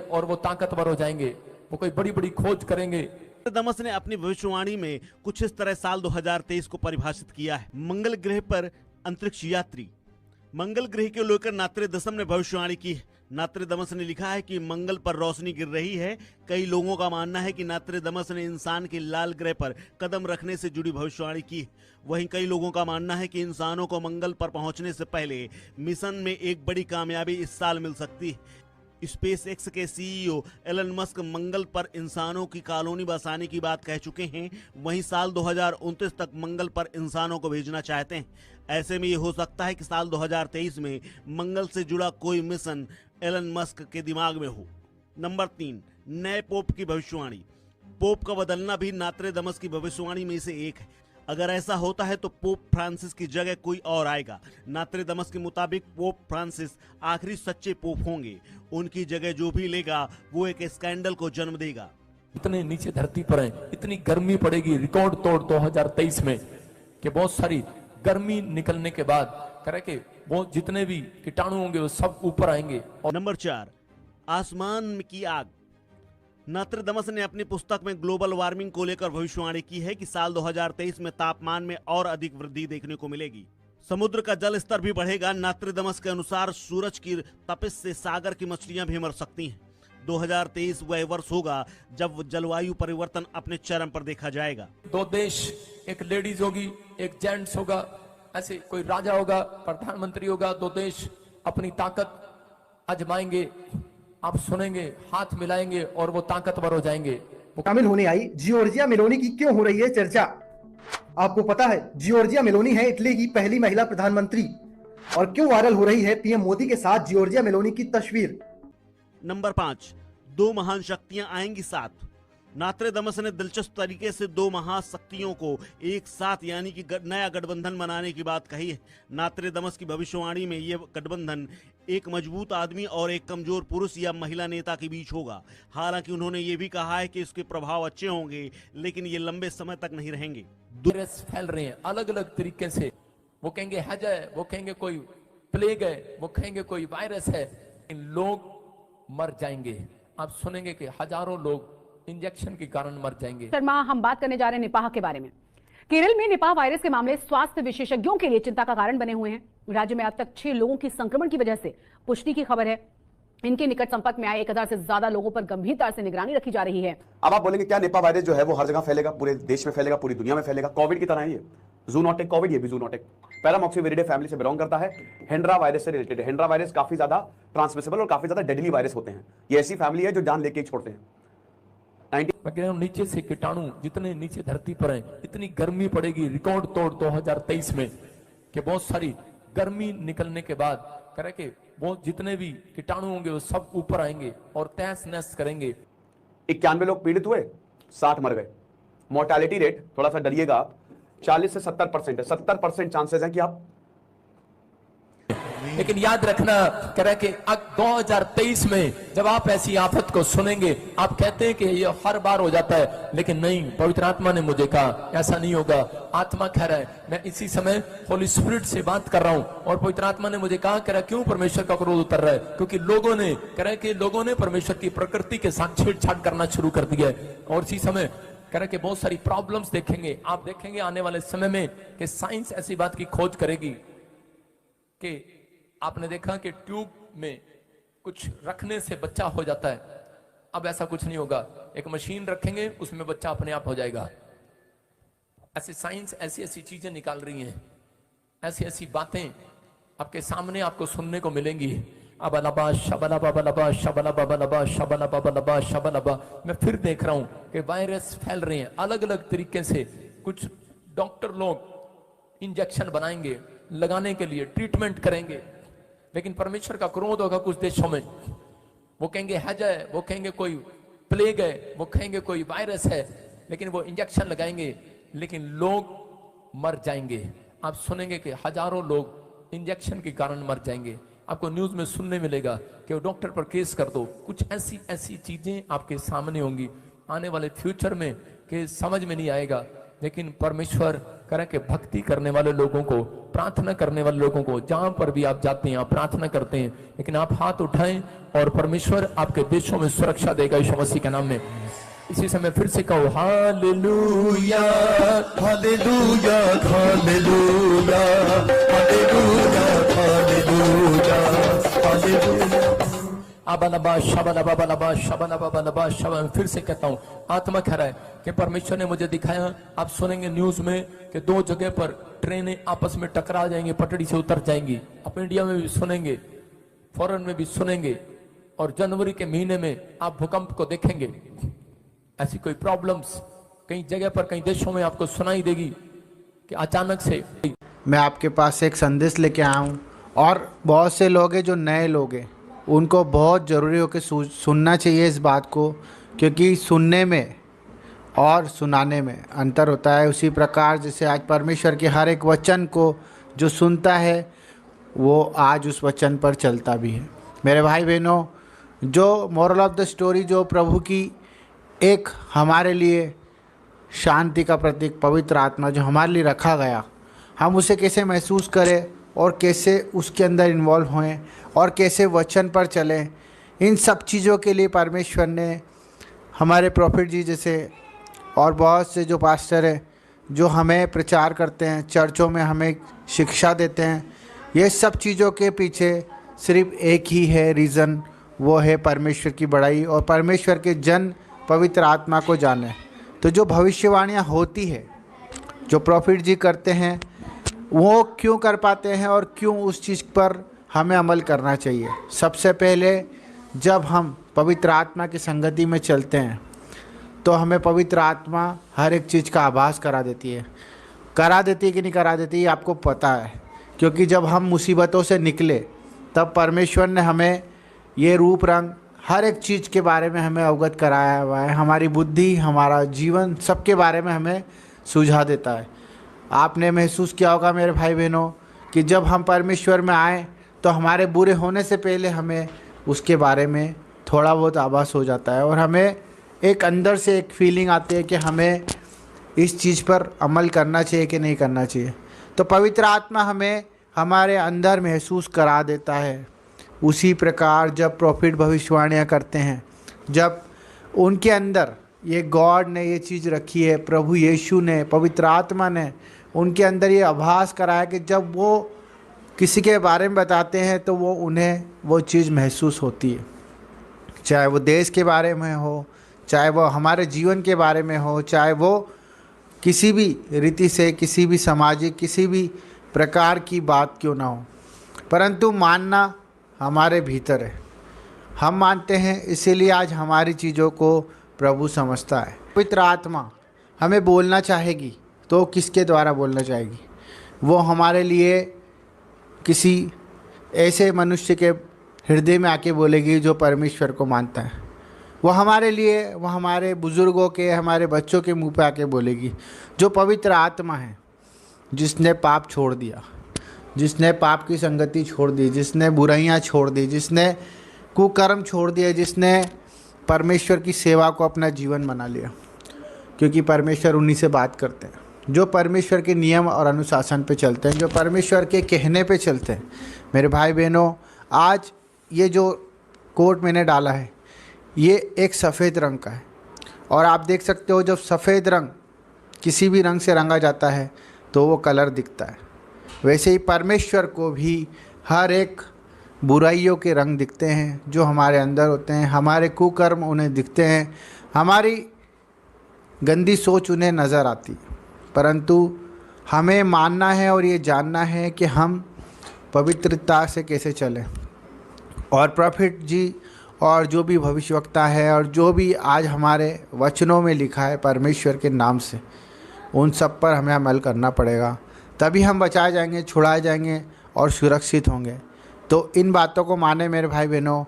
और वो ताकतवर हो जाएंगे, वो कोई बड़ी बड़ी खोज करेंगे। दमस ने अपनी भविष्यवाणी में कुछ इस तरह साल 2023 को परिभाषित किया है। मंगल ग्रह पर अंतरिक्ष यात्री। मंगल ग्रह को लेकर नात्रेदसम ने भविष्यवाणी की है। नात्रेदमस ने लिखा है कि मंगल पर रोशनी गिर रही है। कई लोगों का मानना है कि नात्रेदमस ने इंसान के लाल ग्रह पर कदम रखने से जुड़ी भविष्यवाणी की है। वहीं कई लोगों का मानना है कि इंसानों को मंगल पर पहुंचने से पहले मिशन में एक बड़ी कामयाबी इस साल मिल सकती है। स्पेस एक्स के सीईओ एलन मस्क मंगल पर इंसानों की कॉलोनी बसाने की बात कह चुके हैं। वहीं साल 2029 तक मंगल पर इंसानों को भेजना चाहते हैं। ऐसे में ये हो सकता है कि साल 2023 में मंगल से जुड़ा कोई मिशन एलन मस्क के दिमाग में हो। नंबर 3, नए पोप की भविष्यवाणी। पोप का बदलना भी नात्रेदमस की भविष्यवाणी में से एक है। अगर ऐसा होता है तो पोप फ्रांसिस की जगह कोई और आएगा। नात्रेदमस के मुताबिक पोप फ्रांसिस आखिरी सच्चे पोप होंगे। उनकी जगह जो भी लेगा वो एक स्कैंडल को जन्म देगा। इतने नीचे धरती पर हैं, इतनी गर्मी पड़ेगी रिकॉर्ड तोड़ 2023 में कि बहुत सारी गर्मी निकलने के बाद करे कि वो जितने भी कीटाणु होंगे वो सब ऊपर आएंगे। और नंबर 4, आसमान की आग। नात्रेदमस ने अपनी पुस्तक में ग्लोबल वार्मिंग को लेकर भविष्यवाणी की है कि साल 2023 में तापमान में और अधिक वृद्धि देखने को मिलेगी। समुद्र का जल स्तर भी बढ़ेगा। नात्रेदमस के अनुसार सूरज की तपिश से सागर की मछलियां भी मर सकती हैं। 2023 वह वर्ष होगा जब जलवायु परिवर्तन अपने चरम पर देखा जाएगा। 2 देश, एक लेडीज होगी, एक जेंट्स होगा, ऐसे कोई राजा होगा, प्रधानमंत्री होगा। 2 देश अपनी ताकत आजमाएंगे। आप सुनेंगे, हाथ मिलाएंगे और वो ताकतवर हो जाएंगे। शामिल होने आई जियोर्जिया मेलोनी की क्यों हो रही है चर्चा? आपको पता है जियोर्जिया मेलोनी है इटली की पहली महिला प्रधानमंत्री। और क्यों वायरल हो रही है पीएम मोदी के साथ जियोर्जिया मेलोनी की तस्वीर? नंबर 5, 2 महान शक्तियां आएंगी साथ। नात्रेदमस ने दिलचस्प तरीके से 2 महाशक्तियों को एक साथ यानी कि नया गठबंधन बनाने की बात कही है। नात्रेदमस की भविष्यवाणी में यह गठबंधन एक मजबूत आदमी और एक कमजोर पुरुष या महिला नेता के बीच होगा। हालांकि उन्होंने ये भी कहा है कि इसके प्रभाव अच्छे होंगे, लेकिन ये लंबे समय तक नहीं रहेंगे। वायरस फैल रहे हैं अलग अलग तरीके से। वो कहेंगे हैज है, वो कहेंगे कोई प्लेग है, वो कहेंगे कोई वायरस है। इन लोग मर जाएंगे। आप सुनेंगे कि हजारों लोग इंजेक्शन के कारण मर जाएंगे। शर्मा, हम बात करने जा रहे हैं निपाह के बारे में। केरल में निपाह वायरस के मामले स्वास्थ्य विशेषज्ञों के लिए चिंता का कारण बने हुए हैं। राज्य में अब तक 6 लोगों की संक्रमण की वजह से पुष्टि की खबर है। इनके निकट संपर्क में आए 1000 से ज्यादा लोगों पर गंभीरता से निगरानी रखी जा रही है। अब आप बोलेंगे क्या निपाह वायरस जो है वो हर जगह फैलेगा, पूरे देश में फैलेगा, पूरी दुनिया में फैलेगा? कोविड की तरह ही है, जूनोटिक कोविड, ये भी जूनोटिक पैरामॉक्सिविरिडे फैमिली से बिलोंग करता है। हेंड्रा वायरस से रिलेटेड है। हेंड्रा वायरस काफी ज्यादा ट्रांसमिसिबल और काफी ज्यादा डेडली वायरस होते हैं। ये ऐसी फैमिली है जो जान लेके छोड़ते हैं। नीचे से कीटाणु जितने नीचे धरती पर हैं, इतनी गर्मी पड़ेगी रिकॉर्ड तोड़ 2023 में कि बहुत सारी गर्मी निकलने के बाद करे कि वो जितने भी कीटाणु होंगे वो सब ऊपर आएंगे और तहस नहस करेंगे। 91 लोग पीड़ित हुए, 60 मर गए। मोर्टेलिटी रेट, थोड़ा सा डरिएगा आप, 40 से 70% है। 70% चांसेस हैं कि आप। लेकिन याद रखना कह रहे कि 2023 में जब आप ऐसी आफत को सुनेंगे, आप कहते हैं कि ये हर बार हो जाता है, लेकिन नहीं, पवित्र आत्मा ने मुझे कहा ऐसा नहीं होगा। आत्मा कह रहा है, मैं इसी समय होली स्पिरिट से बात कर रहा हूं और पवित्र आत्मा ने मुझे कहा, कह रहा क्यों परमेश्वर का क्रोध उतर रहा है? क्योंकि लोगों ने कह रहे कि लोगों ने परमेश्वर की प्रकृति के साथ छेड़छाड़ करना शुरू कर दिया है। और इसी समय कह रहे कि बहुत सारी प्रॉब्लम्स देखेंगे। आप देखेंगे आने वाले समय में कि साइंस ऐसी बात की खोज करेगी कि आपने देखा कि ट्यूब में कुछ रखने से बच्चा हो जाता है। अब ऐसा कुछ नहीं होगा, एक मशीन रखेंगे उसमें बच्चा अपने आप हो जाएगा। ऐसी साइंस ऐसी ऐसी चीजें निकाल रही हैं, ऐसी ऐसी बातें आपके सामने आपको सुनने को मिलेंगी। अबलबा शबलबा बलबा शबलबा बलबा शबलबा बलबा शबलबा। मैं फिर देख रहा हूं कि वायरस फैल रहे हैं अलग अलग तरीके से। कुछ डॉक्टर लोग इंजेक्शन बनाएंगे, लगाने के लिए ट्रीटमेंट करेंगे, लेकिन परमेश्वर का क्रोध होगा कुछ देशों में। वो कहेंगे हैज है, वो कहेंगे कोई प्लेग है, वो कहेंगे कोई वायरस है, लेकिन वो इंजेक्शन लगाएंगे, लेकिन लोग मर जाएंगे। आप सुनेंगे कि हजारों लोग इंजेक्शन के कारण मर जाएंगे। आपको न्यूज में सुनने मिलेगा कि वो डॉक्टर पर केस कर दो। कुछ ऐसी ऐसी चीजें आपके सामने होंगी आने वाले फ्यूचर में कि समझ में नहीं आएगा, लेकिन परमेश्वर करें कि भक्ति करने वाले लोगों को, प्रार्थना करने वाले लोगों को, जहां पर भी आप जाते हैं आप प्रार्थना करते हैं, लेकिन आप हाथ उठाएं और परमेश्वर आपके देशों में सुरक्षा देगा यीशु मसीह के नाम में। इसी समय फिर से कहो hallelujah hallelujah hallelujah hallelujah hallelujah hallelujah. अबनबा शबनबा शबनबा शबन। फिर से कहता हूँ, आत्मा कह रहा है कि परमेश्वर ने मुझे दिखाया, आप सुनेंगे न्यूज में कि 2 जगह पर ट्रेनें आपस में टकरा जाएंगी, पटड़ी से उतर जाएंगी। आप इंडिया में भी सुनेंगे, फॉरेन में भी सुनेंगे, और जनवरी के महीने में आप भूकंप को देखेंगे। ऐसी कोई प्रॉब्लम्स कई जगह पर, कई देशों में आपको सुनाई देगी कि अचानक से। मैं आपके पास एक संदेश लेके आया हूँ, और बहुत से लोग हैं जो नए लोग हैं, उनको बहुत ज़रूरी हो कि सुनना चाहिए इस बात को, क्योंकि सुनने में और सुनाने में अंतर होता है। उसी प्रकार जैसे आज परमेश्वर के हर एक वचन को जो सुनता है वो आज उस वचन पर चलता भी है। मेरे भाई बहनों, जो मोरल ऑफ द स्टोरी, जो प्रभु की एक हमारे लिए शांति का प्रतीक पवित्र आत्मा जो हमारे लिए रखा गया, हम उसे कैसे महसूस करें और कैसे उसके अंदर इन्वॉल्व होएं और कैसे वचन पर चलें, इन सब चीज़ों के लिए परमेश्वर ने हमारे प्रॉफिट जी जैसे और बहुत से जो पास्टर हैं जो हमें प्रचार करते हैं, चर्चों में हमें शिक्षा देते हैं, ये सब चीज़ों के पीछे सिर्फ एक ही है रीज़न, वो है परमेश्वर की बड़ाई और परमेश्वर के जन पवित्र आत्मा को जाने। तो जो भविष्यवाणियाँ होती है, जो प्रॉफिट जी करते हैं, वो क्यों कर पाते हैं और क्यों उस चीज़ पर हमें अमल करना चाहिए। सबसे पहले जब हम पवित्र आत्मा की संगति में चलते हैं तो हमें पवित्र आत्मा हर एक चीज़ का आभास करा देती है कि नहीं करा देती, आपको पता है। क्योंकि जब हम मुसीबतों से निकले तब परमेश्वर ने हमें ये रूप रंग हर एक चीज़ के बारे में हमें अवगत कराया हुआ है। हमारी बुद्धि, हमारा जीवन, सबके बारे में हमें सुझा देता है। आपने महसूस किया होगा मेरे भाई बहनों कि जब हम परमेश्वर में आए तो हमारे बुरे होने से पहले हमें उसके बारे में थोड़ा बहुत आभास हो जाता है और हमें एक अंदर से एक फीलिंग आती है कि हमें इस चीज़ पर अमल करना चाहिए कि नहीं करना चाहिए। तो पवित्र आत्मा हमें हमारे अंदर महसूस करा देता है। उसी प्रकार जब प्रॉफिट भविष्यवाणियाँ करते हैं, जब उनके अंदर ये गॉड ने ये चीज़ रखी है, प्रभु यीशु ने, पवित्र आत्मा ने उनके अंदर ये आभास कराया कि जब वो किसी के बारे में बताते हैं तो वो उन्हें वो चीज़ महसूस होती है। चाहे वो देश के बारे में हो, चाहे वो हमारे जीवन के बारे में हो, चाहे वो किसी भी रीति से, किसी भी सामाजिक, किसी भी प्रकार की बात क्यों ना हो, परंतु मानना हमारे भीतर है। हम मानते हैं, इसीलिए आज हमारी चीज़ों को प्रभु समझता है। पवित्र आत्मा हमें बोलना चाहेगी तो किसके द्वारा बोलना चाहेगी? वो हमारे लिए किसी ऐसे मनुष्य के हृदय में आके बोलेगी जो परमेश्वर को मानता है। वो हमारे लिए, वो हमारे बुज़ुर्गों के, हमारे बच्चों के मुंह पे आके बोलेगी जो पवित्र आत्मा है, जिसने पाप छोड़ दिया, जिसने पाप की संगति छोड़ दी, जिसने बुराइयां छोड़ दी, जिसने कुकर्म छोड़ दिया, जिसने परमेश्वर की सेवा को अपना जीवन बना लिया। क्योंकि परमेश्वर उन्हीं से बात करते हैं जो परमेश्वर के नियम और अनुशासन पे चलते हैं, जो परमेश्वर के कहने पे चलते हैं। मेरे भाई बहनों, आज ये जो कोट मैंने डाला है ये एक सफ़ेद रंग का है और आप देख सकते हो जब सफ़ेद रंग किसी भी रंग से रंगा जाता है तो वो कलर दिखता है। वैसे ही परमेश्वर को भी हर एक बुराइयों के रंग दिखते हैं जो हमारे अंदर होते हैं। हमारे कुकर्म उन्हें दिखते हैं, हमारी गंदी सोच उन्हें नज़र आती है, परंतु हमें मानना है और ये जानना है कि हम पवित्रता से कैसे चलें। और प्रॉफिट जी और जो भी भविष्यवक्ता है और जो भी आज हमारे वचनों में लिखा है परमेश्वर के नाम से, उन सब पर हमें अमल करना पड़ेगा, तभी हम बचाए जाएंगे, छुड़ाए जाएंगे और सुरक्षित होंगे। तो इन बातों को माने मेरे भाई बहनों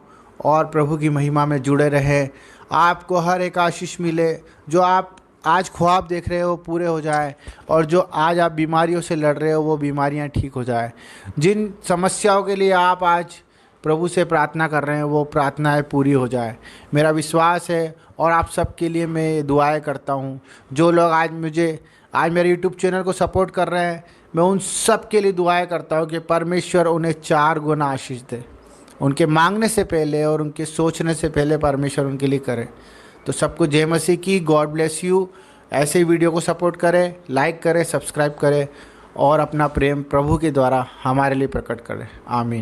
और प्रभु की महिमा में जुड़े रहें। आपको हर एक आशीष मिले, जो आप आज ख्वाब देख रहे हो पूरे हो जाए और जो आज आप बीमारियों से लड़ रहे हो वो बीमारियां ठीक हो जाए। जिन समस्याओं के लिए आप आज प्रभु से प्रार्थना कर रहे हैं वो प्रार्थनाएं पूरी हो जाए, मेरा विश्वास है। और आप सबके लिए मैं दुआएं करता हूं। जो लोग आज मुझे आज मेरे यूट्यूब चैनल को सपोर्ट कर रहे हैं, मैं उन सब के लिए दुआएं करता हूँ कि परमेश्वर उन्हें 4 गुना आशीष दे। उनके मांगने से पहले और उनके सोचने से पहले परमेश्वर उनके लिए करे। तो सबको जय मसीह की, गॉड ब्लेस यू। ऐसे ही वीडियो को सपोर्ट करें, लाइक करें, सब्सक्राइब करें और अपना प्रेम प्रभु के द्वारा हमारे लिए प्रकट करें। आमीन।